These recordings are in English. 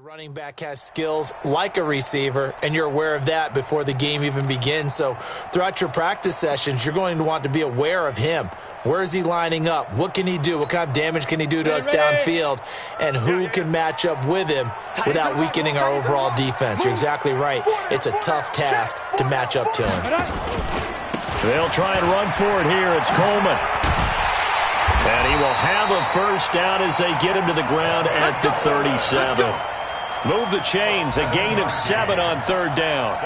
Running back has skills like a receiver, and you're aware of that before the game even begins. So throughout your practice sessions, you're going to want to be aware of him. Where is he lining up? What can he do? What kind of damage can he do to us downfield? And who can match up with him without weakening our overall defense? You're exactly right. It's a tough task to match up to him. They'll try and run for it here. It's Coleman. And he will have a first down as they get him to the ground at the 37. Move the chains, a gain of 7 on third down.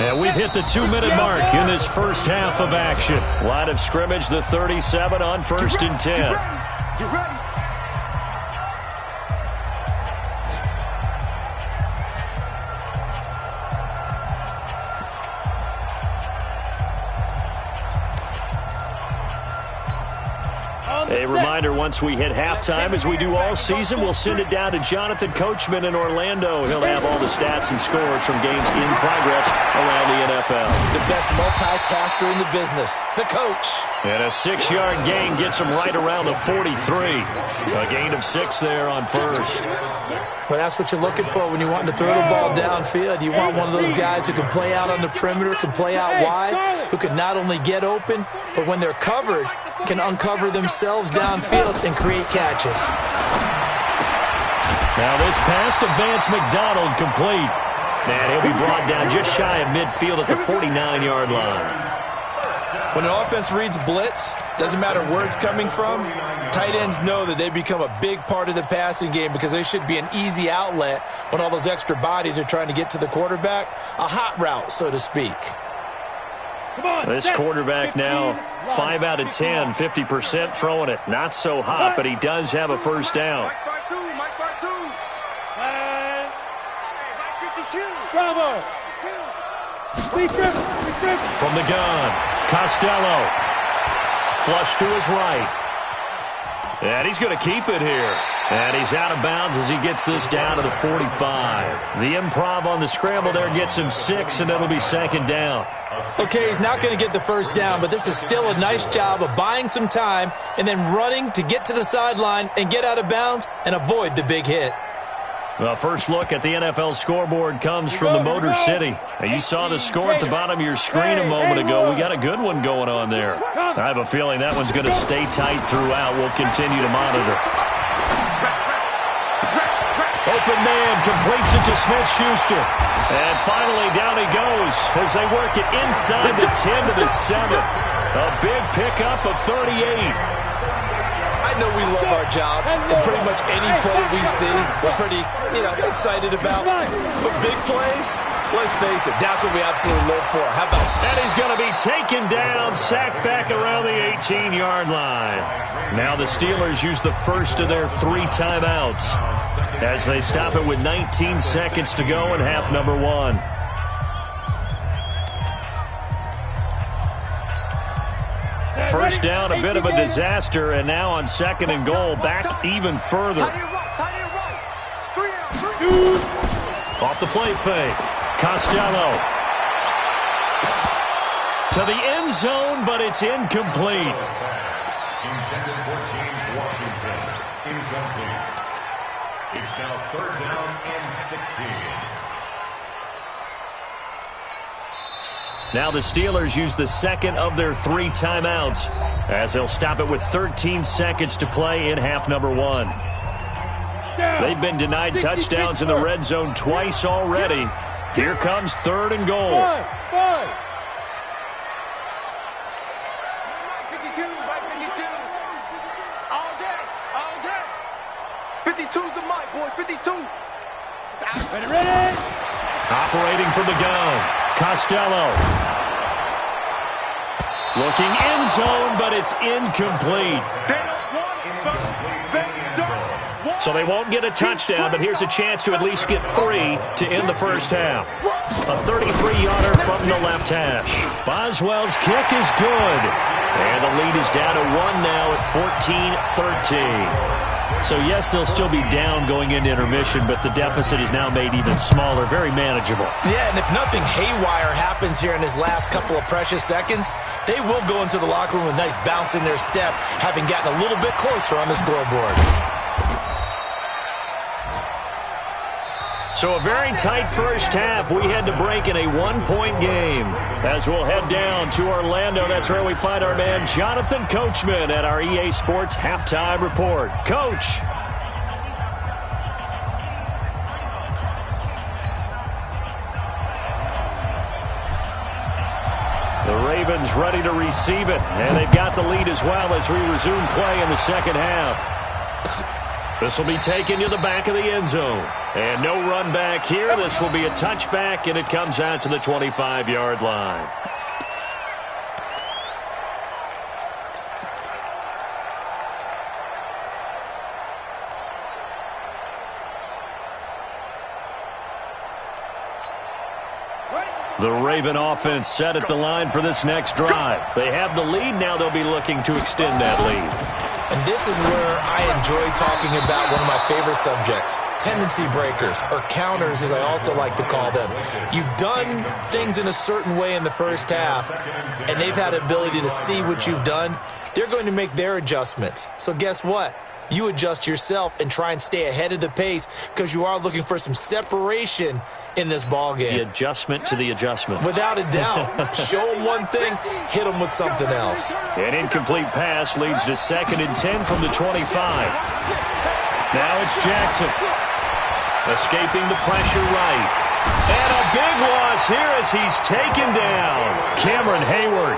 And we've hit the 2-minute mark in this first half of action. Line of scrimmage, the 37 on 1st and 10. A reminder, once we hit halftime, as we do all season, we'll send it down to Jonathan Coachman in Orlando. He'll have all the stats and scores from games in progress around the NFL. The best multitasker in the business, the coach. And a 6-yard gain gets him right around the 43. A gain of 6 there on first. Well, that's what you're looking for when you're wanting to throw the ball downfield. You want one of those guys who can play out on the perimeter, can play out wide, who can not only get open, but when they're covered, can uncover themselves downfield and create catches. Now this pass to Vance McDonald complete. And he'll be brought down just shy of midfield at the 49-yard line. When an offense reads blitz, doesn't matter where it's coming from, tight ends know that they become a big part of the passing game because they should be an easy outlet when all those extra bodies are trying to get to the quarterback. A hot route, so to speak. This quarterback now 5 out of 10, 50% throwing it. Not so hot, but he does have a first down. From the gun, Costello. Flush to his right. And he's going to keep it here. And he's out of bounds as he gets this down to the 45. The improv on the scramble there gets him 6, and it'll be 2nd down. Okay, he's not going to get the first down, but this is still a nice job of buying some time and then running to get to the sideline and get out of bounds and avoid the big hit. The first look at the NFL scoreboard comes from the Motor City. You saw the score at the bottom of your screen a moment ago. We got a good one going on there. I have a feeling that one's going to stay tight throughout. We'll continue to monitor. Open man completes it to Smith-Schuster. And finally down he goes as they work it inside the 10 to the 7. A big pickup of 38. I know we love our jobs, and pretty much any play we see, we're pretty, excited about. But big plays, let's face it, that's what we absolutely live for. How about? And he's going to be taken down, sacked back around the 18-yard line. Now the Steelers use the first of their 3 timeouts as they stop it with 19 seconds to go in half number 1. First down, a bit of a disaster, and now on 2nd and goal, back even further. Off the play fake. Costello. To the end zone, but it's incomplete. Intended for James Washington. Incomplete. It's now 3rd down and 16. Now the Steelers use the second of their 3 timeouts as they'll stop it with 13 seconds to play in half number 1. They've been denied touchdowns in the red zone twice already. Here comes 3rd and goal. 52, 52's the mic, boys. 52. Ready. Operating from the gun. Costello. Looking end zone, but it's incomplete. So they won't get a touchdown, but here's a chance to at least get 3 to end the first half. A 33-yarder from the left hash. Boswell's kick is good. And the lead is down to 1 now at 14-13. So, yes, they'll still be down going into intermission, but the deficit is now made even smaller, very manageable. Yeah, and if nothing haywire happens here in his last couple of precious seconds, they will go into the locker room with a nice bounce in their step, having gotten a little bit closer on the scoreboard. So a very tight first half. We had to break in a one-point game. As we'll head down to Orlando, that's where we find our man Jonathan Coachman at our EA Sports Halftime Report. Coach. The Ravens ready to receive it, and they've got the lead as well as we resume play in the second half. This will be taken to the back of the end zone. And no run back here. This will be a touchback, and it comes out to the 25-yard line. The Raven offense set at the line for this next drive. They have the lead. Now they'll be looking to extend that lead. And this is where I enjoy talking about one of my favorite subjects, tendency breakers, or counters as I also like to call them. You've done things in a certain way in the first half, and they've had the ability to see what you've done. They're going to make their adjustments. So guess what? You adjust yourself and try and stay ahead of the pace because you are looking for some separation in this ball game. The adjustment to the adjustment. Without a doubt. Show them one thing, hit them with something else. An incomplete pass leads to 2nd and 10 from the 25. Now it's Jackson. Escaping the pressure right. And a big loss here as he's taken down. Cameron Hayward.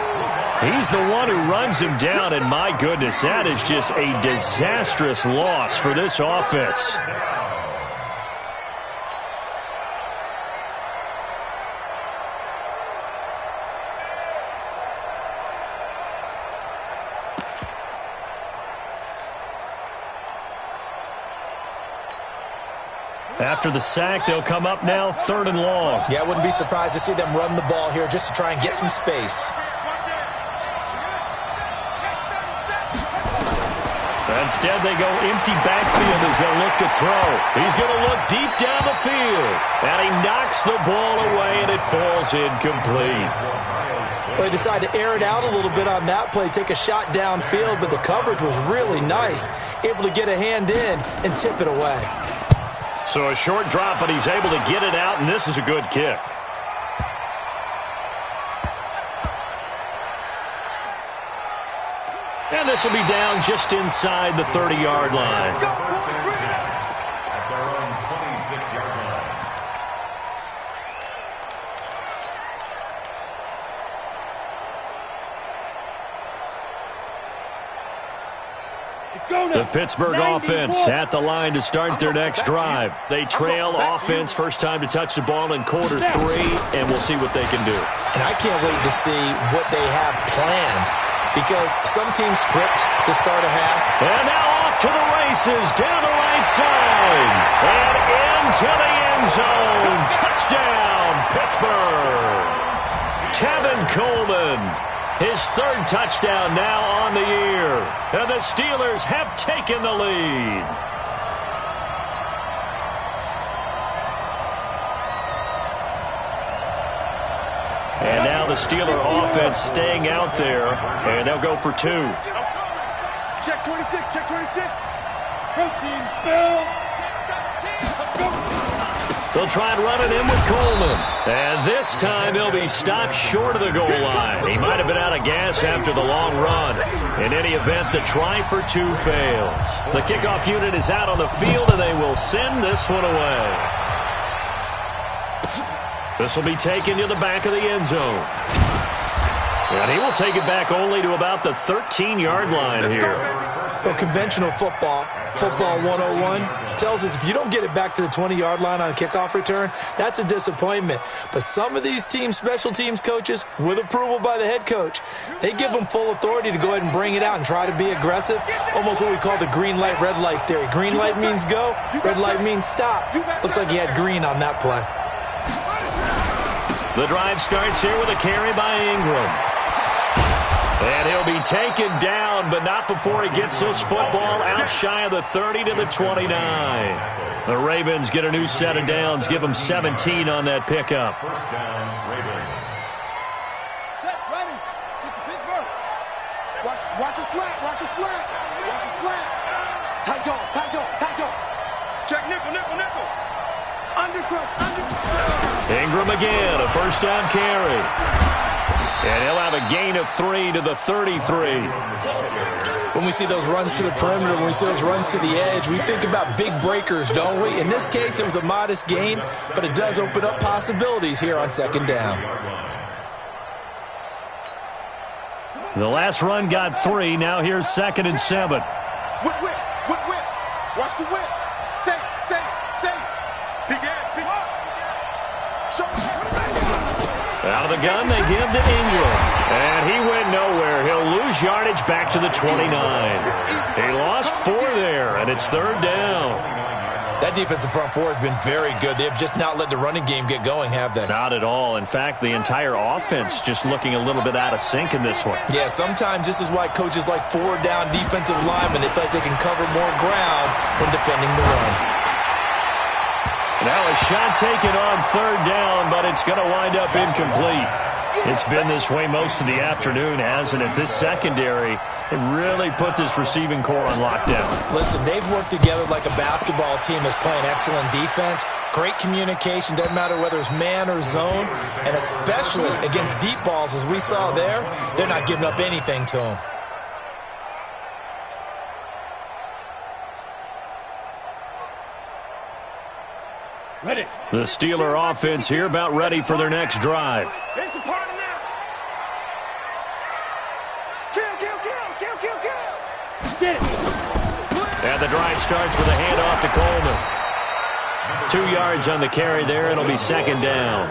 He's the one who runs him down, and my goodness, that is just a disastrous loss for this offense. After the sack, they'll come up now 3rd and long. Yeah, I wouldn't be surprised to see them run the ball here just to try and get some space. Instead, they go empty backfield as they look to throw. He's going to look deep down the field. And he knocks the ball away, and it falls incomplete. Well, they decided to air it out a little bit on that play, take a shot downfield, but the coverage was really nice. Able to get a hand in and tip it away. So a short drop, but he's able to get it out, and this is a good kick. And this will be down just inside the 30-yard line. At their own 26-yard line. The Pittsburgh offense at the line to start their next drive. They trail offense first time to touch the ball in quarter 3, and we'll see what they can do. And I can't wait to see what they have planned, because some teams script to start a half. And now off to the races down the right side and into the end zone. Touchdown, Pittsburgh. Tevin Coleman. His 3rd touchdown now on the year. And the Steelers have taken the lead. And now the Steeler offense staying out there. And they'll go for 2. Check 26, check 26. Protein spill. They'll try and run it in with Coleman. And this time he'll be stopped short of the goal line. He might have been out of gas after the long run. In any event, the try for 2 fails. The kickoff unit is out on the field, and they will send this one away. This will be taken to the back of the end zone. And he will take it back only to about the 13-yard line here. Well, conventional football 101, tells us if you don't get it back to the 20-yard line on a kickoff return, that's a disappointment. But some of these team special teams coaches, with approval by the head coach, they give them full authority to go ahead and bring it out and try to be aggressive, almost what we call the green light, red light theory. Green light means go, red light means stop. Looks like he had green on that play. The drive starts here with a carry by Ingram. And he'll be taken down, but not before he gets this football out shy of the 30 to the 29. The Ravens get a new set of downs, give them 17 on that pickup. First down, Ravens. Set, ready. Kick to Pittsburgh. Watch a slant, watch a slant. Watch a slant. Tight go, tight go, tight go. Check nickel, nickel, nickel. Undercross, undercross. Ingram again, a first down carry. And he'll have a gain of 3 to the 33. When we see those runs to the perimeter, when we see those runs to the edge, we think about big breakers, don't we? In this case, it was a modest gain, but it does open up possibilities here on second down. The last run got 3. Now here's 2nd and 7. Whip, whip, whip, whip. Watch the whip. Say, big ass, big up. Show me. Out of the gun, they give to Ingram. And he went nowhere. He'll lose yardage back to the 29. He lost 4 there, and it's 3rd down. That defensive front four has been very good. They have just not let the running game get going, have they? Not at all. In fact, the entire offense just looking a little bit out of sync in this one. Yeah, sometimes this is why coaches like forward-down defensive linemen, they feel like they can cover more ground when defending the run. Now a shot taken on 3rd down, but it's going to wind up incomplete. It's been this way most of the afternoon, hasn't it? This secondary, it really put this receiving core on lockdown. Listen, they've worked together like a basketball team that's playing excellent defense. Great communication, doesn't matter whether it's man or zone. And especially against deep balls, as we saw there, they're not giving up anything to them. Ready. The Steeler offense here about ready for their next drive. It's a party now. Kill, kill, kill, kill, kill, kill. Get it. And the drive starts with a handoff to Coleman. 2 yards on the carry there. It'll be 2nd down.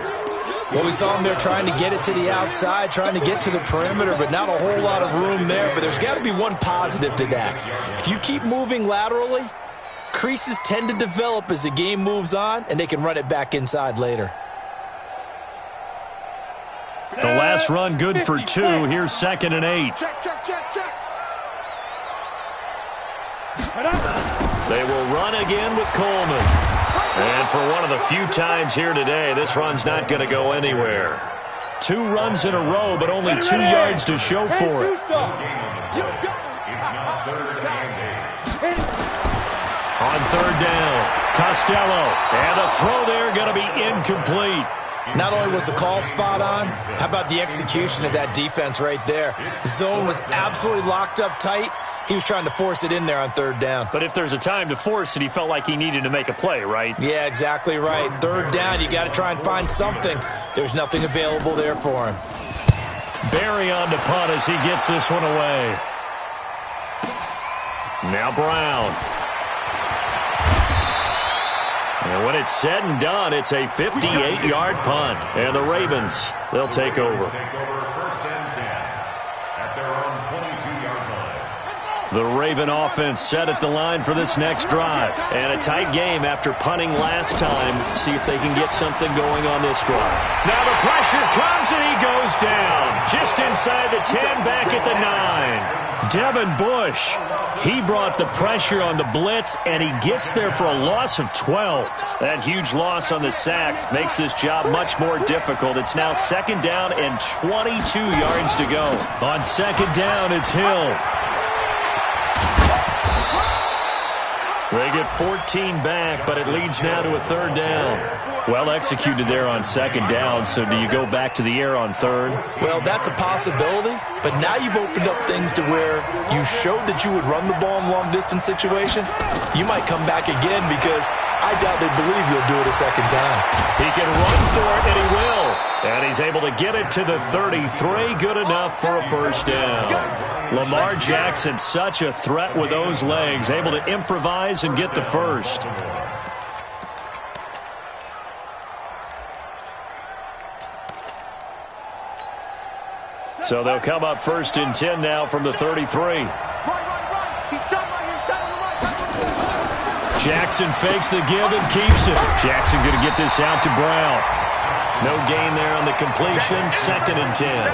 Well, we saw them there trying to get it to the outside, trying to get to the perimeter, but not a whole lot of room there. But there's got to be one positive to that. If you keep moving laterally, creases tend to develop as the game moves on, and they can run it back inside later. The last run good for 2. Here's 2nd and 8. Check, check, check, check. They will run again with Coleman. And for one of the few times here today, this run's not going to go anywhere. 2 runs in a row, but only 2 yards to show for it. It's now 3rd and 8. On 3rd down, Costello. And the throw there going to be incomplete. Not only was the call spot on, how about the execution of that defense right there? The zone was absolutely locked up tight. He was trying to force it in there on 3rd down. But if there's a time to force it, he felt like he needed to make a play, right? Yeah, exactly right. 3rd down, you got to try and find something. There's nothing available there for him. Barry on to punt as he gets this one away. Now Brown. And when it's said and done, it's a 58-yard punt. And the Ravens, they'll take over. Take over 1st and 10 at their own 22-yard line. The Raven offense set at the line for this next drive. And a tight game after punting last time. See if they can get something going on this drive. Now the pressure comes and he goes down. Just inside the 10, back at the 9. Devin Bush, he brought the pressure on the blitz, and he gets there for a loss of 12. That huge loss on the sack makes this job much more difficult. It's now 2nd down and 22 yards to go. On 2nd down, it's Hill. They get 14 back, but it leads now to a 3rd down. Well executed there on 2nd down, so do you go back to the air on 3rd? Well, that's a possibility, but now you've opened up things to where you showed that you would run the ball in long-distance situation. You might come back again because I doubt they believe you'll do it a 2nd time. He can run for it, and he will. And he's able to get it to the 33. Good enough for a 1st down. Lamar Jackson, such a threat with those legs, able to improvise and get the 1st. So they'll come up 1st and 10 now from the 33. Jackson fakes the give and keeps it. Jackson going to get this out to Brown. No gain there on the completion. 2nd and 10.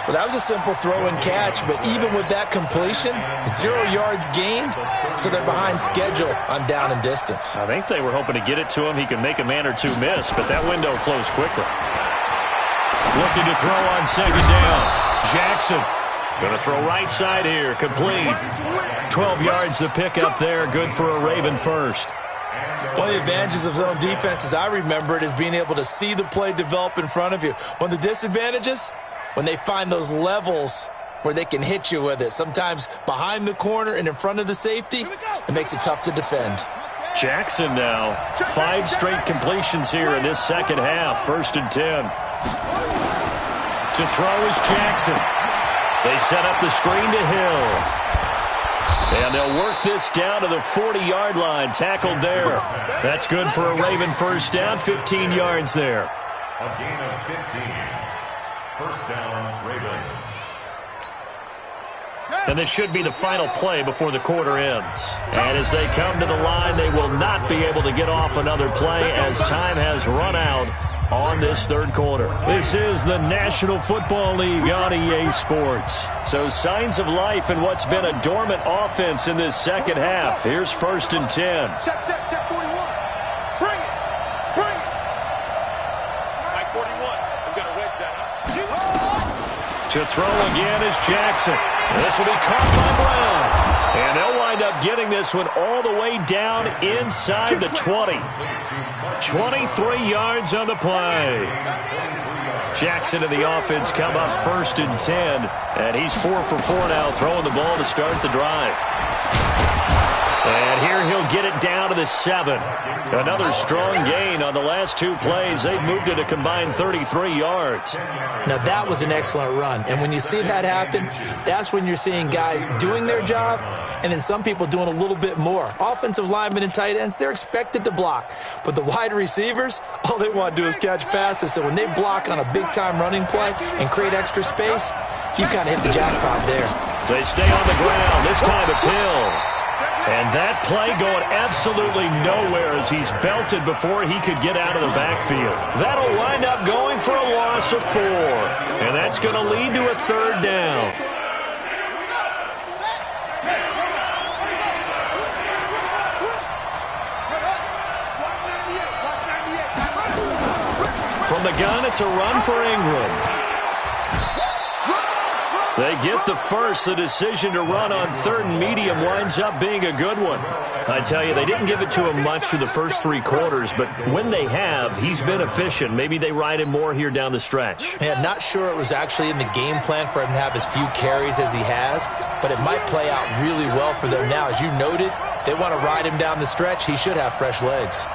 Well, that was a simple throw and catch, but even with that completion, 0 yards gained, so they're behind schedule on down and distance. I think they were hoping to get it to him. He could make a man or two miss, but that window closed quickly. Looking to throw on second down. Jackson going to throw right side here, complete. 12 yards to pick up there, good for a Raven first. One of the advantages of zone defense, as I remember it, is being able to see the play develop in front of you. One of the disadvantages, when they find those levels where they can hit you with it. Sometimes behind the corner and in front of the safety, it makes it tough to defend. Jackson now, 5 straight completions here in this second half, 1st and 10. To throw is Jackson. They set up the screen to Hill. And they'll work this down to the 40-yard line, tackled there. That's good for a Raven first down, 15 yards there. A gain of 15. First down, Ravens. And this should be the final play before the quarter ends. And as they come to the line, they will not be able to get off another play as time has run out on this third quarter. This is the National Football League on EA Sports. So signs of life in what's been a dormant offense in this second half. Here's 1st and 10. Check 41. Bring it. Bring it. Mike 41. We've got to wedge that up. To throw again is Jackson. This will be caught by Brown. And they'll wind up getting this one all the way down inside the 20. 23 yards on the play. Jackson and the offense come up 1st and 10. And he's 4 for 4 now, throwing the ball to start the drive. And here he'll get it down to the 7. Another strong gain on the last 2 plays. They've moved it a combined 33 yards. Now, that was an excellent run. And when you see that happen, that's when you're seeing guys doing their job and then some people doing a little bit more. Offensive linemen and tight ends, they're expected to block. But the wide receivers, all they want to do is catch passes. So when they block on a big-time running play and create extra space, you kind of hit the jackpot there. They stay on the ground. This time it's Hill. And that play going absolutely nowhere as he's belted before he could get out of the backfield. That'll wind up going for a loss of 4. And that's going to lead to a 3rd down. From the gun, it's a run for Ingram. They get the first. The decision to run on 3rd and medium winds up being a good one. I tell you, they didn't give it to him much through the first 3 quarters, but when they have, he's been efficient. Maybe they ride him more here down the stretch. Yeah, not sure it was actually in the game plan for him to have as few carries as he has, but it might play out really well for them now. As you noted, if they want to ride him down the stretch, he should have fresh legs.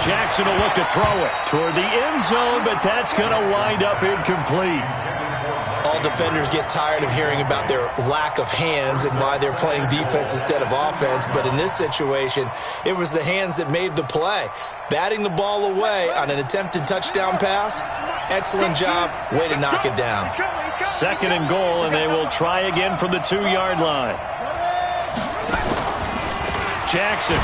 Jackson will look to throw it toward the end zone, but that's going to wind up incomplete. All defenders get tired of hearing about their lack of hands and why they're playing defense instead of offense, but in this situation, it was the hands that made the play. Batting the ball away on an attempted touchdown pass, excellent job, way to knock it down. 2nd and goal, and they will try again from the 2-yard line. Jackson.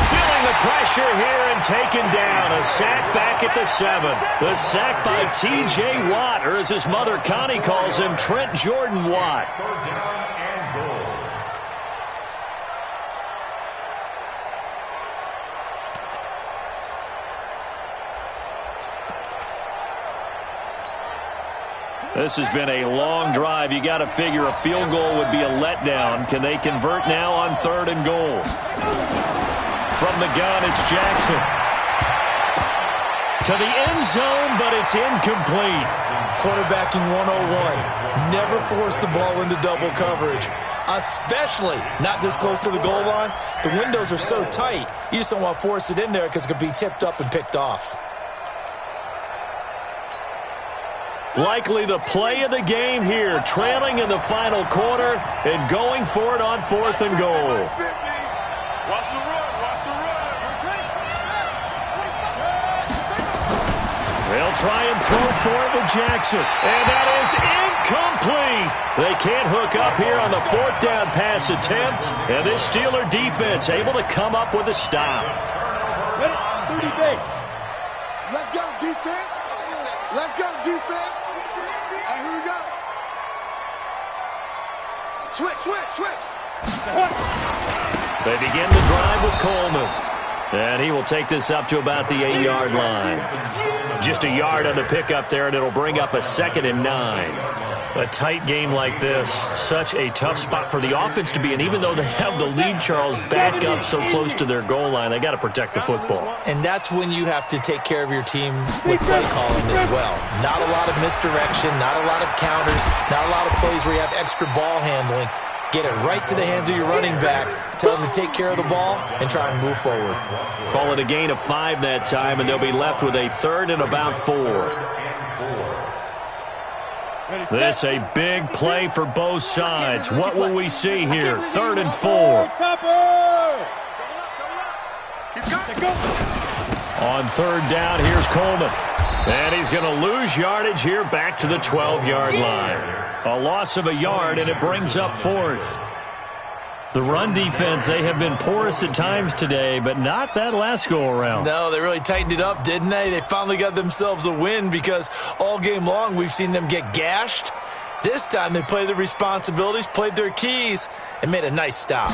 Feeling the pressure here and taken down. A sack back at the 7. The sack by T.J. Watt, or as his mother Connie calls him, Trent Jordan Watt. 3rd down and goal. This has been a long drive. You got to figure a field goal would be a letdown. Can they convert now on 3rd and goal? From the gun, it's Jackson. To the end zone, but it's incomplete. Quarterbacking 101. Never force the ball into double coverage, especially not this close to the goal line. The windows are so tight, you just don't want to force it in there because it could be tipped up and picked off. Likely the play of the game here, trailing in the final quarter and going for it on 4th and goal. Watch the run. Watch the run. They'll try and throw for it with Jackson. And that is incomplete. They can't hook up here on the 4th down pass attempt. And this Steeler defense able to come up with a stop. Ready? 30 base. Let's go, defense. Let's go, defense. And here we go. Switch. They begin the drive with Coleman. And he will take this up to about the 8-yard line. Just a yard on the pickup there, and it'll bring up a 2nd and 9. A tight game like this, such a tough spot for the offense to be in. Even though they have the lead, Charles, back up so close to their goal line, they got to protect the football. And that's when you have to take care of your team with play calling as well. Not a lot of misdirection, not a lot of counters, not a lot of plays where you have extra ball handling. Get it right to the hands of your running back. Tell them to take care of the ball and try and move forward. Call it a gain of 5 that time, and they'll be left with a 3rd and about 4. This a big play for both sides. What will we see here? 3rd and 4. On 3rd down, here's Coleman. And he's going to lose yardage here back to the 12-yard line. A loss of a yard, and it brings up 4th. The run defense, they have been porous at times today, but not that last go-around. No, they really tightened it up, didn't they? They finally got themselves a win because all game long we've seen them get gashed. This time they played their responsibilities, played their keys, and made a nice stop.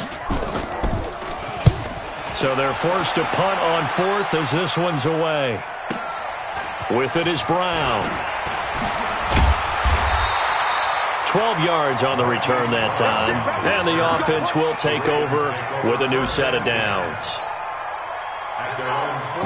So they're forced to punt on 4th as this one's away. With it is Brown. 12 yards on the return that time. And the offense will take over with a new set of downs.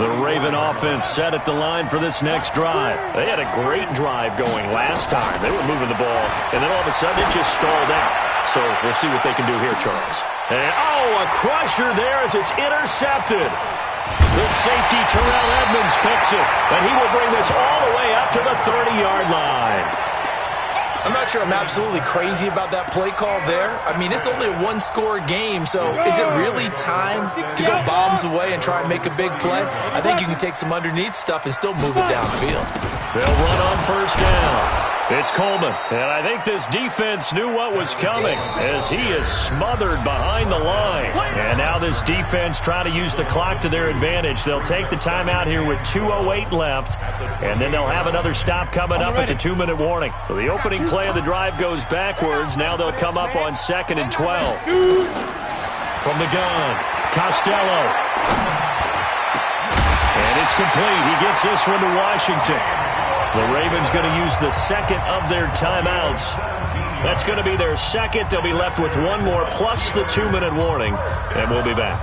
The Raven offense set at the line for this next drive. They had a great drive going last time. They were moving the ball, and then all of a sudden it just stalled out. So we'll see what they can do here, Charles. And, a crusher there as it's intercepted. The safety, Terrell Edmonds, picks it, and he will bring this all the way up to the 30-yard line. I'm not sure I'm absolutely crazy about that play call there. I mean, it's only a one-score game, so is it really time to go bombs away and try and make a big play? I think you can take some underneath stuff and still move it downfield. They'll run on 1st down. It's Coleman, and I think this defense knew what was coming as he is smothered behind the line. And now this defense trying to use the clock to their advantage. They'll take the timeout here with 2:08 left, and then they'll have another stop coming up at the 2-minute warning. So the opening play of the drive goes backwards. Now they'll come up on 2nd and 12. From the gun, Costello. And it's complete. He gets this one to Washington. The Ravens going to use the 2nd of their timeouts. That's going to be their 2nd. They'll be left with one more plus the 2-minute warning, and we'll be back.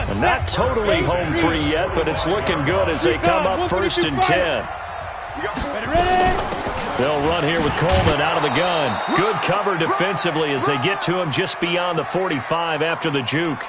And not totally home free yet, but it's looking good as they come up 1st and 10. They'll run here with Coleman out of the gun. Good cover defensively as they get to him just beyond the 45 after the juke.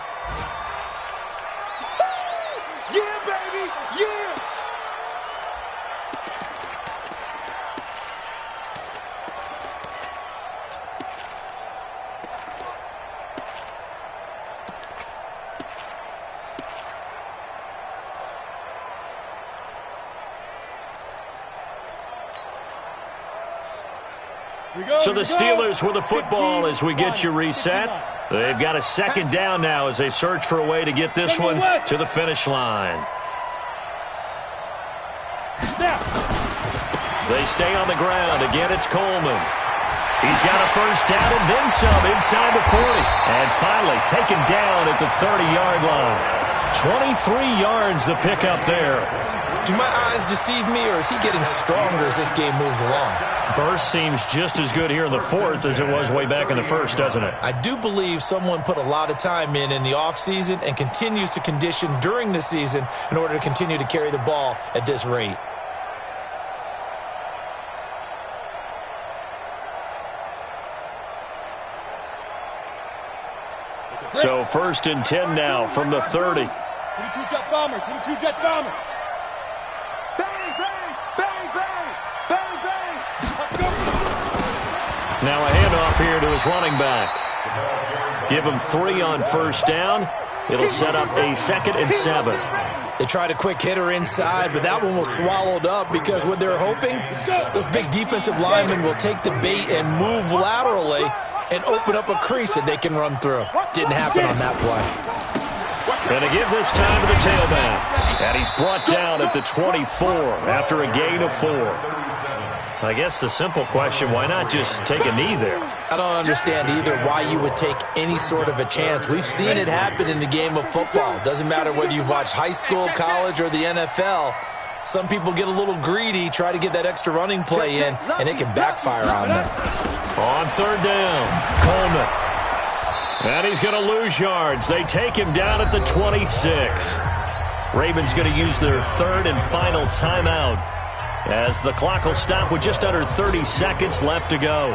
So the Steelers with the football as we get you reset. They've got a 2nd down now as they search for a way to get this one to the finish line. They stay on the ground. Again, it's Coleman. He's got a 1st down and then some inside the 40. And finally taken down at the 30-yard line. 23 yards the pickup there. Do my eyes deceive me, or is he getting stronger as this game moves along? Burst seems just as good here in the 4th as it was way back in the 1st, doesn't it? I do believe someone put a lot of time in the offseason and continues to condition during the season in order to continue to carry the ball at this rate. So 1st and 10 now from the 30. 22 Jet Bombers, 22 Jet Bombers. Bang, bang, bang, bang, bang, bang. Let's go. Now a handoff here to his running back. Give him 3 on 1st down. It'll set up a 2nd and 7. They tried a quick hitter inside, but that one was swallowed up because what they're hoping, those big defensive linemen will take the bait and move laterally and open up a crease that they can run through. Didn't happen on that play. And to give this time to the tailback. And he's brought down at the 24 after a gain of 4. I guess the simple question, why not just take a knee there? I don't understand either why you would take any sort of a chance. We've seen it happen in the game of football. Doesn't matter whether you've watched high school, college, or the NFL. Some people get a little greedy, try to get that extra running play in, and it can backfire on them. On third down, Coleman. And he's going to lose yards. They take him down at the 26. Ravens going to use their third and final timeout as the clock will stop with just under 30 seconds left to go.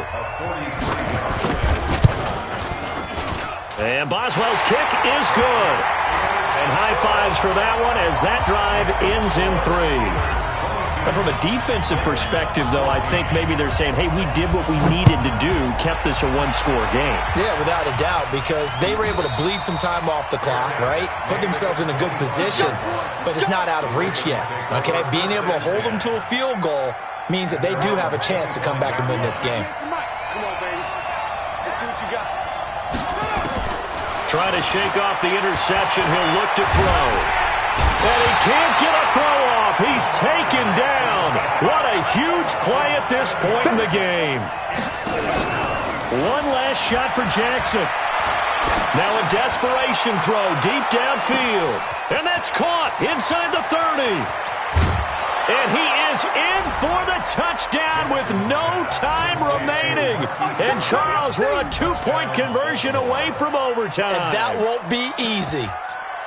And Boswell's kick is good. And high fives for that one as that drive ends in 3. From a defensive perspective, though, I think maybe they're saying, hey, we did what we needed to do, kept this a one-score game. Yeah, without a doubt, because they were able to bleed some time off the clock, right? Put themselves in a good position, but it's not out of reach yet, okay? Being able to hold them to a field goal means that they do have a chance to come back and win this game. Come on, baby. Let's see what you got. Trying to shake off the interception. He'll look to throw. And he can't get a throw off. He's taken down. What a huge play at this point in the game. One last shot for Jackson. Now a desperation throw deep downfield. And that's caught inside the 30. And he is in for the touchdown with no time remaining. And Charles, we're a two-point conversion away from overtime. And that won't be easy.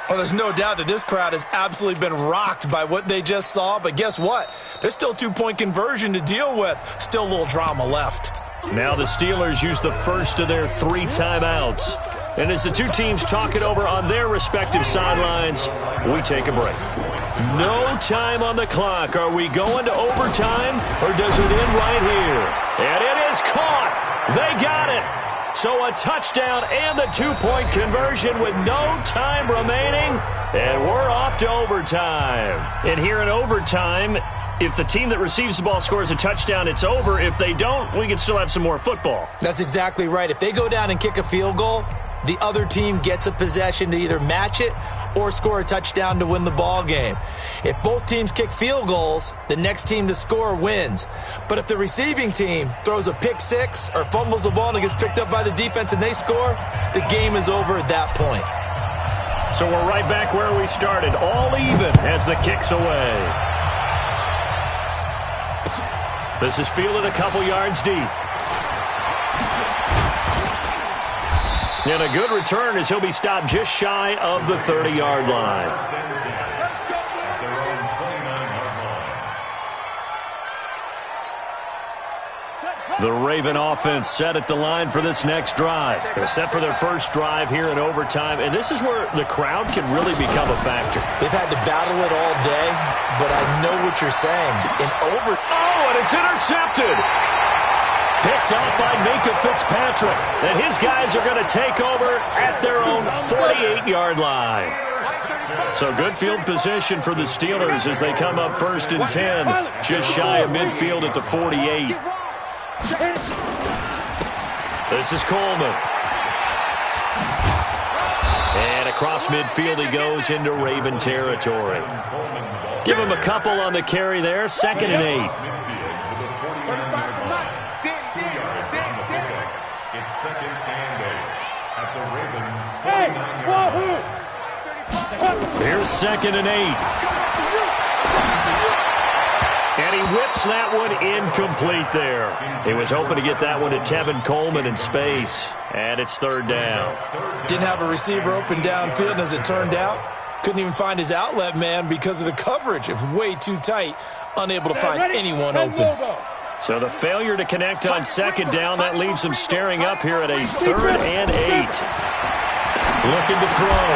Well, there's no doubt that this crowd has absolutely been rocked by what they just saw. But guess what? There's still two-point conversion to deal with. Still a little drama left. Now the Steelers use the first of their 3 timeouts. And as the two teams talk it over on their respective sidelines, we take a break. No time on the clock. Are we going to overtime, or does it end right here? And it is caught. They got it. So a touchdown and the two-point conversion with no time remaining. And we're off to overtime. And here in overtime, if the team that receives the ball scores a touchdown, it's over. If they don't, we can still have some more football. That's exactly right. If they go down and kick a field goal, the other team gets a possession to either match it or score a touchdown to win the ball game. If both teams kick field goals, the next team to score wins. But if the receiving team throws a pick six or fumbles the ball and it gets picked up by the defense and they score, the game is over at that point. So we're right back where we started, all even as the kick's away. This is fielded a couple yards deep. And a good return as he'll be stopped just shy of the 30-yard line. The Raven offense set at the line for this next drive. They're set for their first drive here in overtime, and this is where the crowd can really become a factor. They've had to battle it all day, but I know what you're saying. Oh, and it's intercepted! Picked off by Minkah Fitzpatrick. And his guys are going to take over at their own 48-yard line. So good field position for the Steelers as they come up first and 10. Just shy of midfield at the 48. This is Coleman. And across midfield he goes into Raven territory. Give him a couple on the carry there. 2nd and 8. It's 2nd and 8 at the Ravens' 49-yard line. Here's 2nd and 8. And he whips that one incomplete there. He was hoping to get that one to Tevin Coleman in space. And it's 3rd down. Didn't have a receiver open downfield, and as it turned out, couldn't even find his outlet man because of the coverage. It was way too tight, unable to find anyone open. So the failure to connect on 2nd down, that leaves him staring up here at a 3rd and 8. Looking to throw.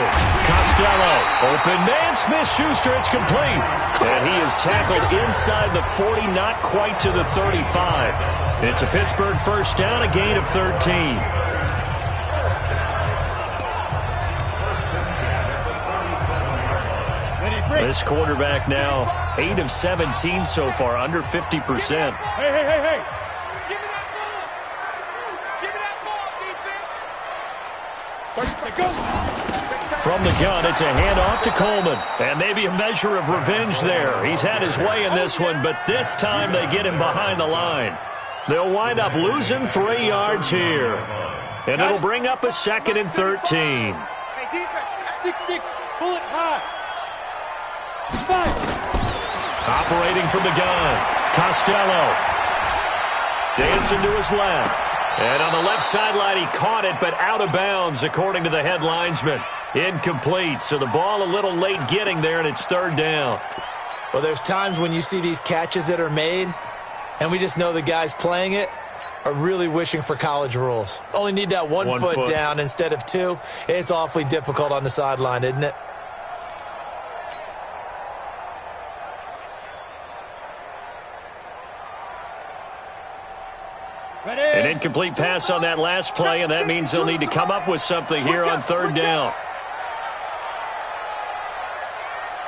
Costello. Open man. Smith-Schuster. It's complete. And he is tackled inside the 40, not quite to the 35. It's a Pittsburgh first down, a gain of 13. This quarterback now 8 of 17 so far, under 50%. Hey. Give me that ball, defense. Go. From the gun, it's a handoff to Coleman. And maybe a measure of revenge there. He's had his way in this one, but this time they get him behind the line. They'll wind up losing 3 yards here. And it'll bring up a 2nd and 13. Hey, defense, 6-6, bullet high. 5. Operating from the gun, Costello. Dancing to his left. And on the left sideline, he caught it, but out of bounds, according to the head linesman. Incomplete, so the ball a little late getting there, and it's 3rd down. Well, there's times when you see these catches that are made, and we just know the guys playing it are really wishing for college rules. Only need that one foot down instead of 2. It's awfully difficult on the sideline, isn't it? An incomplete pass on that last play, and that means they'll need to come up with something here on 3rd down.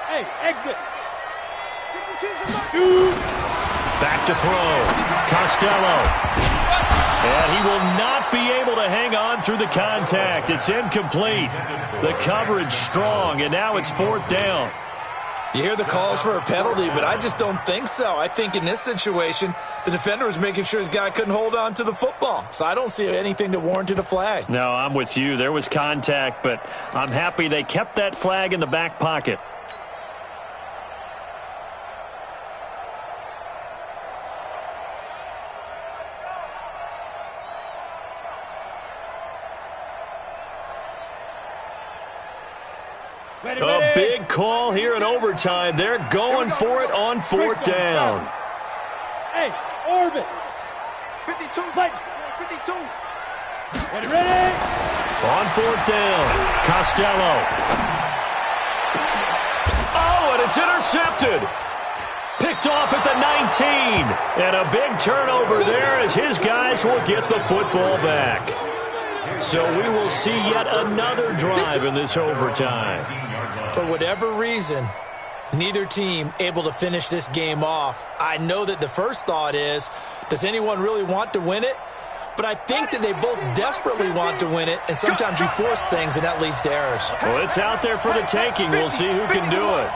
Hey, exit. Back to throw. Costello. And he will not be able to hang on through the contact. It's incomplete. The coverage strong, and now it's 4th down. You hear the calls for a penalty, but I just don't think so. I think in this situation, the defender was making sure his guy couldn't hold on to the football. So I don't see anything that warranted a flag. No, I'm with you. There was contact, but I'm happy they kept that flag in the back pocket. A big call here in overtime. They're going for it on 4th down. Hey, orbit. 52, 52. Ready? On 4th down, Costello. Oh, and it's intercepted. Picked off at the 19. And a big turnover there as his guys will get the football back. So we will see yet another drive in this overtime. For whatever reason, neither team able to finish this game off. I know that the first thought is, does anyone really want to win it? But I think that they both desperately want to win it, and sometimes you force things, and that leads to errors. Well, it's out there for the taking. We'll see who can do it.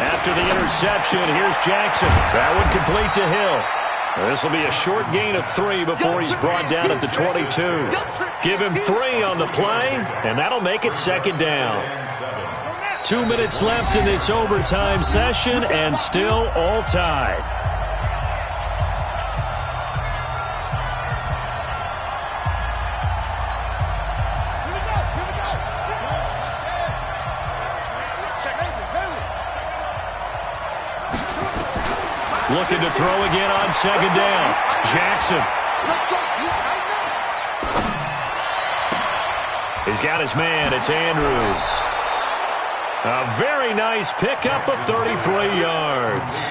After the interception, here's Jackson. That one complete to Hill. This will be a short gain of 3 before he's brought down at the 22. Give him 3 on the play, and that'll make it 2nd down. 2 minutes left in this overtime session, and still all tied. Looking to throw again on 2nd down. Jackson. He's got his man. It's Andrews. A very nice pickup of 33 yards.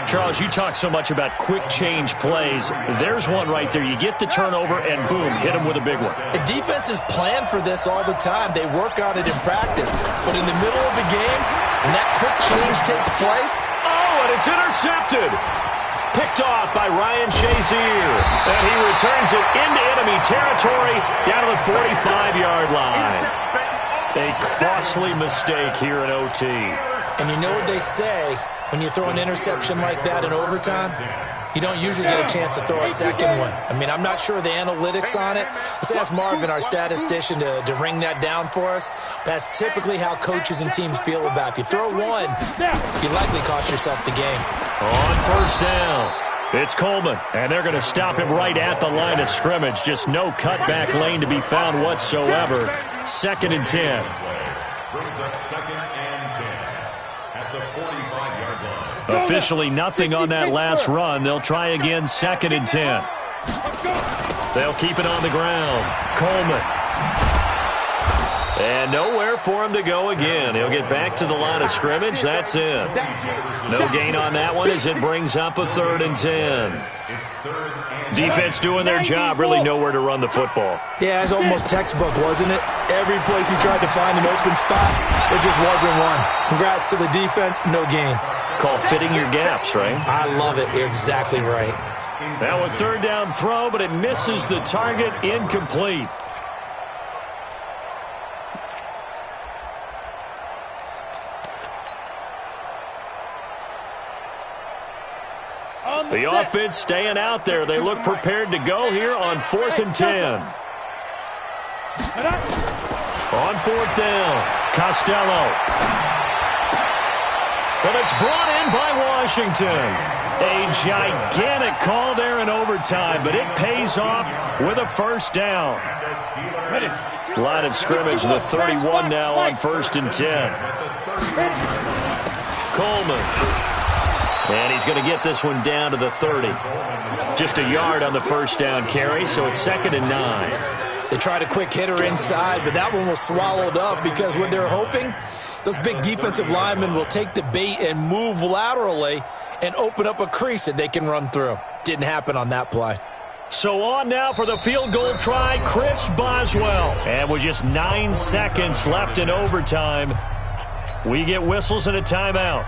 Charles, you talk so much about quick change plays. There's one right there. You get the turnover, and boom, hit him with a big one. The defenses plan for this all the time. They work on it in practice. But in the middle of the game, when that quick change takes place, and it's intercepted. Picked off by Ryan Shazier. And he returns it into enemy territory down to the 45-yard line. A costly mistake here in OT. And you know what they say, when you throw an interception like that in overtime, you don't usually get a chance to throw a second one. I mean, I'm not sure the analytics on it. Let's ask Marvin, our statistician, to ring that down for us. That's typically how coaches and teams feel about it. If you throw one, you likely cost yourself the game. On 1st down, it's Coleman, and they're going to stop him right at the line of scrimmage. Just no cutback lane to be found whatsoever. 2nd and 10. Brings up 2nd and 10 at the 45-yard line. Officially nothing on that last run. They'll try again 2nd and 10. They'll keep it on the ground. Coleman. And nowhere for him to go again. He'll get back to the line of scrimmage. That's it. No gain on that one as it brings up a 3rd and 10. Defense doing their job. Really nowhere to run the football. Yeah, it's almost textbook, wasn't it? Every place he tried to find an open spot, there just wasn't one. Congrats to the defense. No gain. Called fitting your gaps, right? I love it. You're exactly right. Now a 3rd down throw, but it misses the target. Incomplete. The offense staying out there. They look prepared to go here on 4th and 10. On 4th down, Costello. Well, it's brought in by Washington. A gigantic call there in overtime, but it pays off with a first down. Line of scrimmage, the 31 now on 1st and 10. Coleman. And he's going to get this one down to the 30. Just a yard on the first down carry, so it's 2nd and 9. They tried a quick hitter inside, but that one was swallowed up because what they're hoping, those big defensive linemen will take the bait and move laterally and open up a crease that they can run through. Didn't happen on that play. So on now for the field goal try, Chris Boswell. And with just 9 seconds left in overtime, we get whistles and a timeout.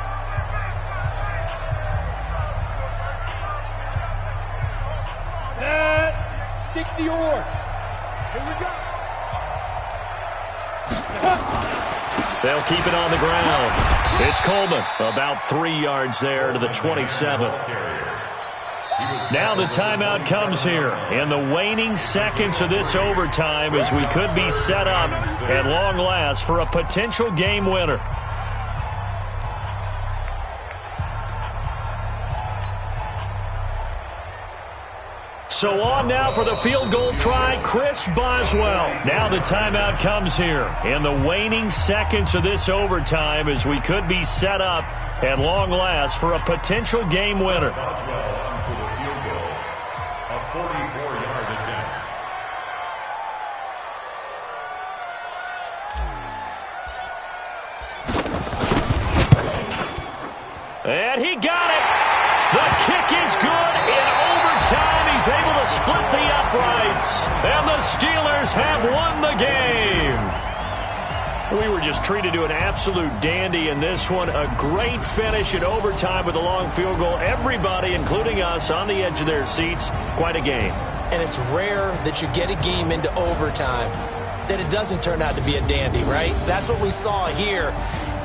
Set. 60 or. Here we go. They'll keep it on the ground. It's Coleman, about 3 yards there to the 27. Now the timeout comes here in the waning seconds of this overtime as we could be set up at long last for a potential game winner. So on now for the field goal try, Chris Boswell. Now the timeout comes here in the waning seconds of this overtime as we could be set up at long last for a potential game winner. Boswell for the field goal, a 44-yard attempt. And he got it. The kick is good in overtime. He's able to split the uprights. And the Steelers have won the game. We were just treated to an absolute dandy in this one. A great finish in overtime with a long field goal. Everybody, including us, on the edge of their seats. Quite a game. And it's rare that you get a game into overtime that it doesn't turn out to be a dandy, right? That's what we saw here.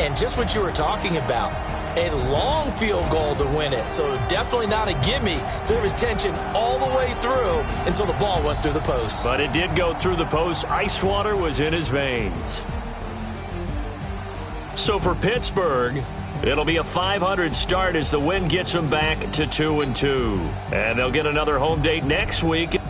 And just what you were talking about. A long field goal to win it, so definitely not a gimme. So there was tension all the way through until the ball went through the post. But it did go through the post. Ice water was in his veins. So for Pittsburgh, it'll be a .500 start as the win gets them back to 2-2. And they'll get another home date next week.